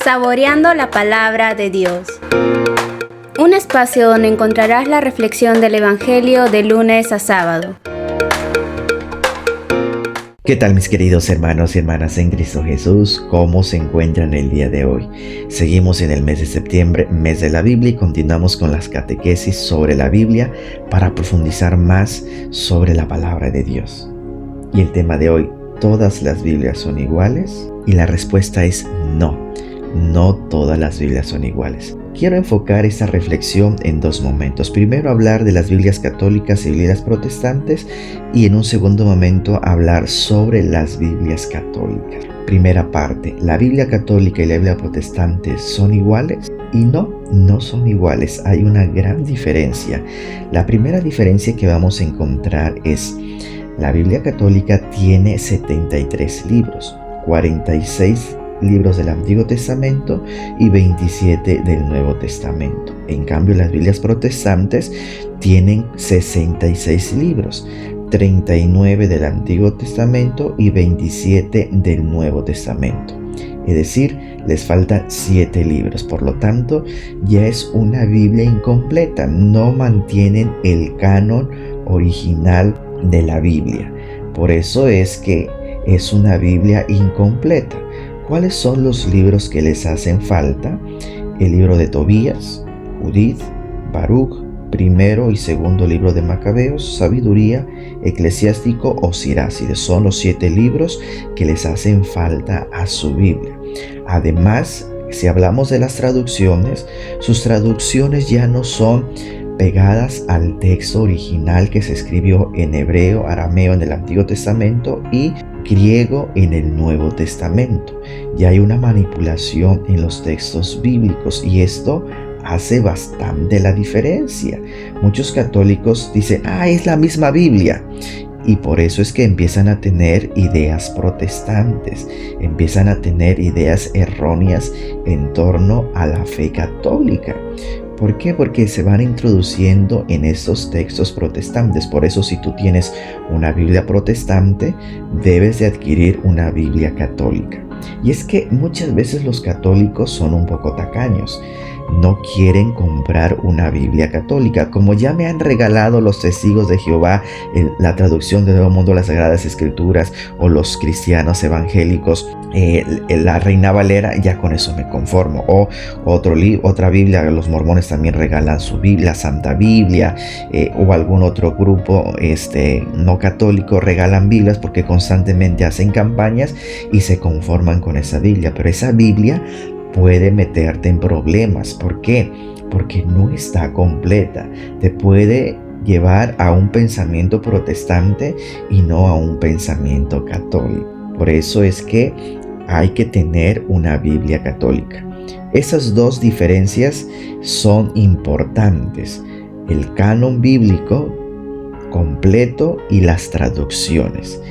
Saboreando la palabra de Dios. Un espacio donde encontrarás la reflexión del Evangelio de lunes a sábado. ¿Qué tal, mis queridos hermanos y hermanas en Cristo Jesús? ¿Cómo se encuentran el día de hoy? Seguimos en el mes de septiembre, mes de la Biblia, y continuamos con las catequesis sobre la Biblia para profundizar más sobre la palabra de Dios. Y el tema de hoy, ¿todas las Biblias son iguales? Y la respuesta es no. No todas las Biblias son iguales. Quiero enfocar esta reflexión en dos momentos. Primero, hablar de las Biblias católicas y Biblias protestantes, y en un segundo momento hablar sobre las Biblias católicas. Primera parte, ¿la Biblia católica y la Biblia protestante son iguales? Y no son iguales. Hay una gran diferencia. La primera diferencia que vamos a encontrar es: la Biblia católica tiene 73 libros, 46 libros del Antiguo Testamento y 27 del Nuevo Testamento. En cambio, las Biblias protestantes tienen 66 libros, 39 del Antiguo Testamento y 27 del Nuevo Testamento. Es decir, les faltan 7 libros. Por lo tanto, ya es una Biblia incompleta. No mantienen el canon original de la Biblia. Por eso es que es una Biblia incompleta. ¿Cuáles son los libros que les hacen falta? El libro de Tobías, Judith, Baruch, primero y segundo libro de Macabeos, Sabiduría, Eclesiástico o Sirácides. Son los 7 libros que les hacen falta a su Biblia. Además, si hablamos de las traducciones, sus traducciones ya no son pegadas al texto original que se escribió en hebreo, arameo en el Antiguo Testamento y griego en el Nuevo Testamento. Ya hay una manipulación en los textos bíblicos, y esto hace bastante la diferencia. Muchos católicos dicen, es la misma Biblia. Y por eso es que empiezan a tener ideas protestantes, empiezan a tener ideas erróneas en torno a la fe católica. ¿Por qué? Porque se van introduciendo en estos textos protestantes. Por eso, si tú tienes una Biblia protestante, debes de adquirir una Biblia católica. Y es que muchas veces los católicos son un poco tacaños. No quieren comprar una Biblia católica. Como ya me han regalado los Testigos de Jehová, la traducción de Nuevo Mundo, las Sagradas Escrituras, o los cristianos evangélicos, la Reina Valera, ya con eso me conformo. O otra Biblia, los mormones también regalan su Biblia, la Santa Biblia, o algún otro grupo no católico regalan Biblias porque constantemente hacen campañas y se conforman con esa Biblia. Pero esa Biblia puede meterte en problemas. ¿Por qué? Porque no está completa. Te puede llevar a un pensamiento protestante y no a un pensamiento católico. Por eso es que hay que tener una Biblia católica. Esas dos diferencias son importantes: el canon bíblico completo y las traducciones.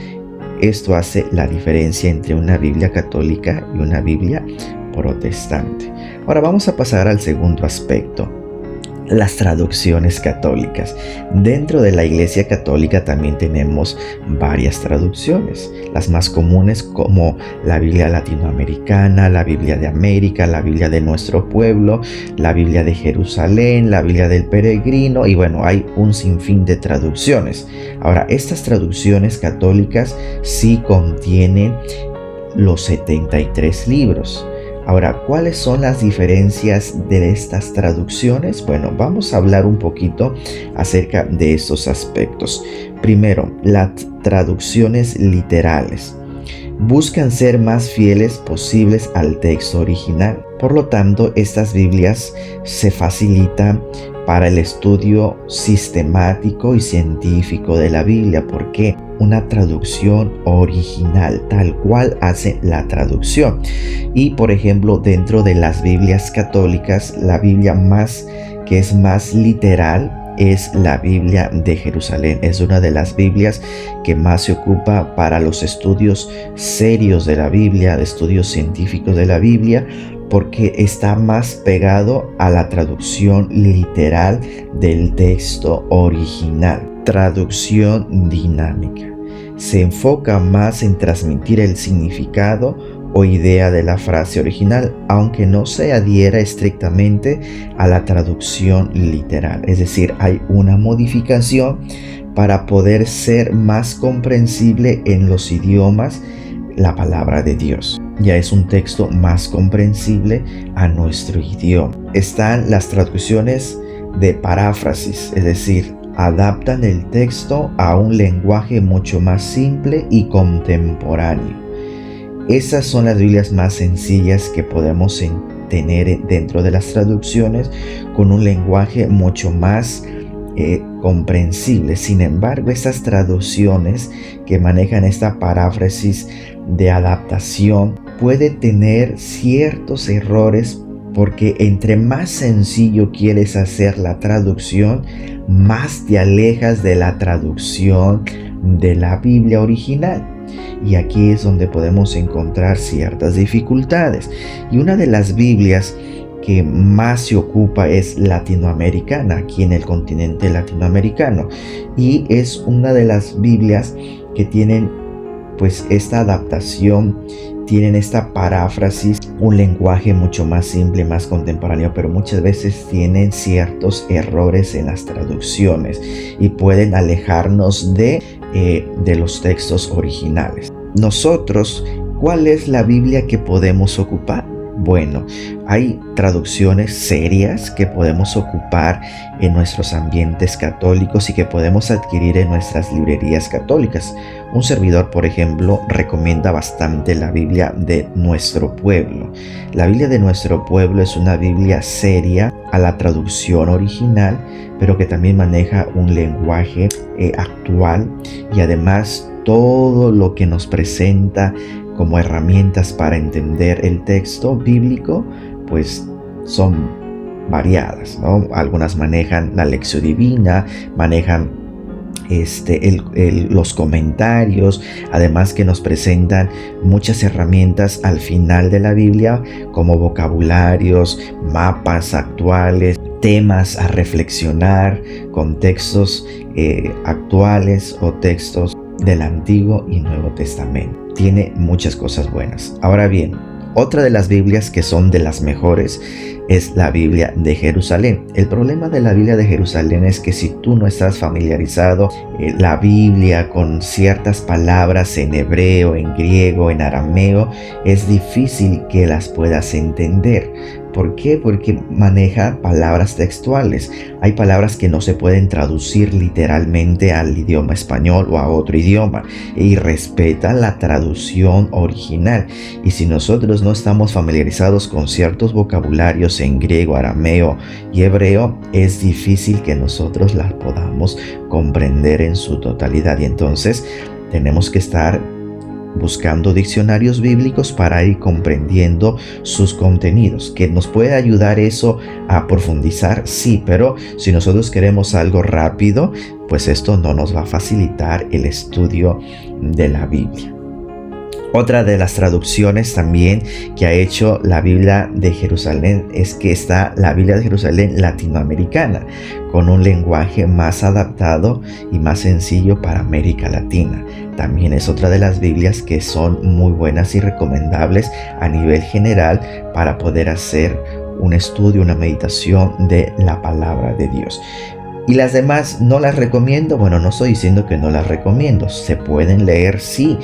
Esto hace la diferencia entre una Biblia católica y una Biblia protestante. Ahora vamos a pasar al segundo aspecto: las traducciones católicas. Dentro de la Iglesia Católica también tenemos varias traducciones. Las más comunes, como la Biblia latinoamericana, la Biblia de América, la Biblia de nuestro pueblo, la Biblia de Jerusalén, la Biblia del peregrino, y bueno, hay un sinfín de traducciones. Ahora, estas traducciones católicas sí contienen los 73 libros. Ahora, ¿cuáles son las diferencias de estas traducciones? Bueno, vamos a hablar un poquito acerca de estos aspectos. Primero, las traducciones literales buscan ser más fieles posibles al texto original. Por lo tanto, estas Biblias se facilitan para el estudio sistemático y científico de la Biblia. ¿Por qué? Una traducción original, tal cual hace la traducción. Y por ejemplo, dentro de las Biblias católicas, la Biblia que es más literal es la Biblia de Jerusalén. Es una de las Biblias que más se ocupa para los estudios serios de la Biblia, de estudios científicos de la Biblia, porque está más pegado a la traducción literal del texto original. Traducción dinámica. Se enfoca más en transmitir el significado o idea de la frase original, aunque no se adhiera estrictamente a la traducción literal. Es decir, hay una modificación para poder ser más comprensible en los idiomas la palabra de Dios. Ya es un texto más comprensible a nuestro idioma. Están las traducciones de paráfrasis, es decir, adaptan el texto a un lenguaje mucho más simple y contemporáneo. Esas son las Biblias más sencillas que podemos tener dentro de las traducciones, con un lenguaje mucho más comprensible. Sin embargo, estas traducciones que manejan esta paráfrasis de adaptación puede tener ciertos errores, porque entre más sencillo quieres hacer la traducción, más te alejas de la traducción de la Biblia original. Y aquí es donde podemos encontrar ciertas dificultades. Y una de las Biblias que más se ocupa es latinoamericana, aquí en el continente latinoamericano. Y es una de las Biblias que tienen pues esta adaptación, tienen esta paráfrasis, un lenguaje mucho más simple, más contemporáneo, pero muchas veces tienen ciertos errores en las traducciones y pueden alejarnos de los textos originales. Nosotros, ¿cuál es la Biblia que podemos ocupar? Bueno, hay traducciones serias que podemos ocupar en nuestros ambientes católicos y que podemos adquirir en nuestras librerías católicas. Un servidor, por ejemplo, recomienda bastante la Biblia de Nuestro Pueblo. La Biblia de Nuestro Pueblo es una Biblia seria a la traducción original, pero que también maneja un lenguaje actual, y además todo lo que nos presenta como herramientas para entender el texto bíblico, pues son variadas, ¿no? Algunas manejan la lección divina, manejan los comentarios, además que nos presentan muchas herramientas al final de la Biblia, como vocabularios, mapas actuales, temas a reflexionar, contextos actuales o textos del Antiguo y Nuevo Testamento. Tiene muchas cosas buenas. Ahora bien, otra de las Biblias que son de las mejores es la Biblia de Jerusalén. El problema de la Biblia de Jerusalén es que si tú no estás familiarizado la Biblia con ciertas palabras en hebreo, en griego, en arameo, es difícil que las puedas entender. ¿Por qué? Porque maneja palabras textuales. Hay palabras que no se pueden traducir literalmente al idioma español o a otro idioma, y respeta la traducción original. Y si nosotros no estamos familiarizados con ciertos vocabularios en griego, arameo y hebreo, es difícil que nosotros las podamos comprender en su totalidad. Y entonces tenemos que estar buscando diccionarios bíblicos para ir comprendiendo sus contenidos. ¿Que nos puede ayudar eso a profundizar? Sí, pero si nosotros queremos algo rápido, pues esto no nos va a facilitar el estudio de la Biblia. Otra de las traducciones también que ha hecho la Biblia de Jerusalén es que está la Biblia de Jerusalén latinoamericana, con un lenguaje más adaptado y más sencillo para América Latina. También es otra de las Biblias que son muy buenas y recomendables a nivel general para poder hacer un estudio, una meditación de la palabra de Dios. ¿Y las demás no las recomiendo? Bueno, no estoy diciendo que no las recomiendo. Se pueden leer, sí,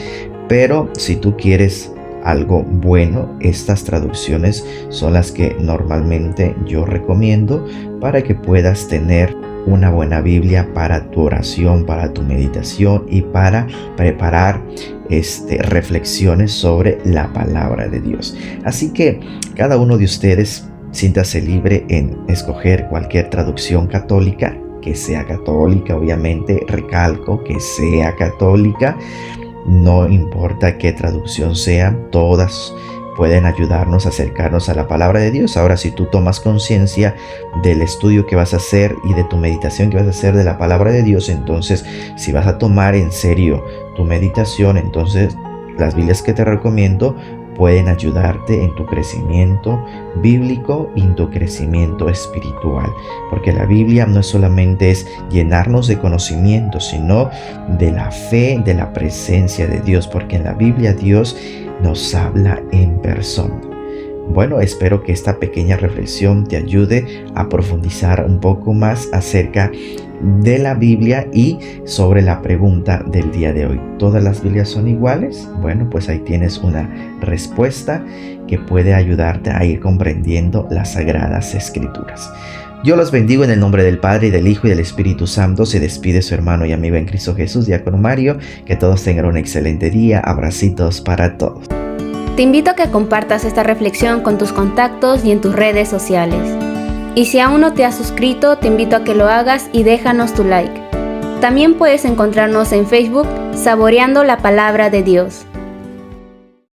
pero si tú quieres algo bueno, estas traducciones son las que normalmente yo recomiendo para que puedas tener una buena Biblia para tu oración, para tu meditación y para preparar reflexiones sobre la palabra de Dios. Así que cada uno de ustedes siéntase libre en escoger cualquier traducción católica, que sea católica, obviamente, recalco que sea católica. No importa qué traducción sea, todas pueden ayudarnos a acercarnos a la palabra de Dios. Ahora, si tú tomas conciencia del estudio que vas a hacer y de tu meditación que vas a hacer de la palabra de Dios, entonces si vas a tomar en serio tu meditación, entonces las Biblias que te recomiendo pueden ayudarte en tu crecimiento bíblico y en tu crecimiento espiritual. Porque la Biblia no solamente es llenarnos de conocimiento, sino de la fe, de la presencia de Dios. Porque en la Biblia Dios nos habla en persona. Bueno, espero que esta pequeña reflexión te ayude a profundizar un poco más acerca de la Biblia y sobre la pregunta del día de hoy. ¿Todas las Biblias son iguales? Bueno, pues ahí tienes una respuesta que puede ayudarte a ir comprendiendo las Sagradas Escrituras. Yo los bendigo en el nombre del Padre, y del Hijo, y del Espíritu Santo. Se despide su hermano y amigo en Cristo Jesús, Diácono Mario. Que todos tengan un excelente día. Abracitos para todos. Te invito a que compartas esta reflexión con tus contactos y en tus redes sociales. Y si aún no te has suscrito, te invito a que lo hagas y déjanos tu like. También puedes encontrarnos en Facebook, Saboreando la Palabra de Dios.